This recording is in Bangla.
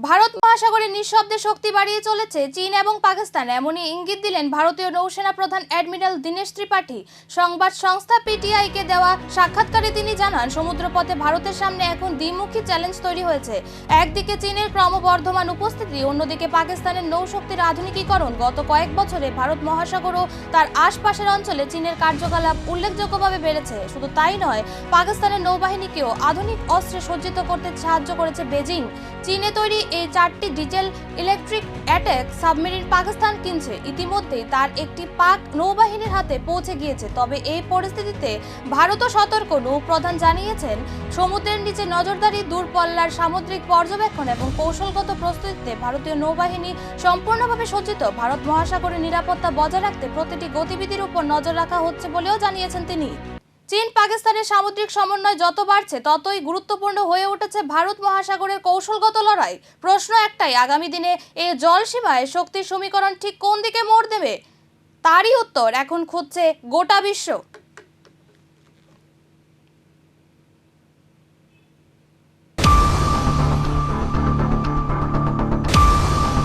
ভারত মহাসাগরে নিঃশব্দে শক্তি বাড়িয়ে চলেছে চীন এবং পাকিস্তান, এমনই ইঙ্গিত দিলেন ভারতীয় নৌসেনা প্রধান অ্যাডমিরাল দীনেশ ত্রিপাঠী। সংবাদ সংস্থা পিটিআইকে দেওয়া সাক্ষাৎকারে তিনি জানান, সমুদ্রপথে ভারতের সামনে এখন দ্বিমুখী চ্যালেঞ্জ তৈরি হয়েছে। একদিকে চীনের ক্রমবর্ধমান উপস্থিতি, অন্যদিকে পাকিস্তানের নৌশক্তির আধুনিকীকরণ। গত কয়েক বছরে ভারত মহাসাগর ও তার আশপাশের অঞ্চলে চীনের কার্যকলাপ উল্লেখযোগ্যভাবে বেড়েছে। শুধু তাই নয়, পাকিস্তানের নৌবাহিনীকেও আধুনিক অস্ত্রে সজ্জিত করতে সাহায্য করেছে বেজিং। চীনে তৈরি এই 4টি diesel electric attack submarine Pakistan কিনছে। ইতিমধ্যেই তার একটি পাক নৌবাহিনীর হাতে পৌঁছে গিয়েছে। তবে এই পরিস্থিতিতে ভারতও সতর্ক। নৌপ্রধান জানিয়েছেন, সমুদ্রের নিচে নজরদারি, দূরপল্লার সামুদ্রিক পর্যবেক্ষণ এবং কৌশলগত প্রস্তুতিতে ভারতীয় নৌবাহিনী সম্পূর্ণভাবে সজ্জিত। ভারত মহাসাগরের নিরাপত্তা বজায় রাখতে প্রতিটি গতিবিধির উপর নজর রাখা হচ্ছে বলেও জানিয়েছেন তিনি। চীন পাকিস্তানের সামুদ্রিক সমন্বয় যত বাড়ছে, ততই গুরুত্বপূর্ণ হয়ে উঠেছে ভারত মহাসাগরের কৌশলগত লড়াই। প্রশ্ন একটাই, আগামী দিনে এই জলসীমায় শক্তির সমীকরণ ঠিক কোন দিকে মোড় দেবে? তারই উত্তর এখন খুঁজছে গোটা বিশ্ব।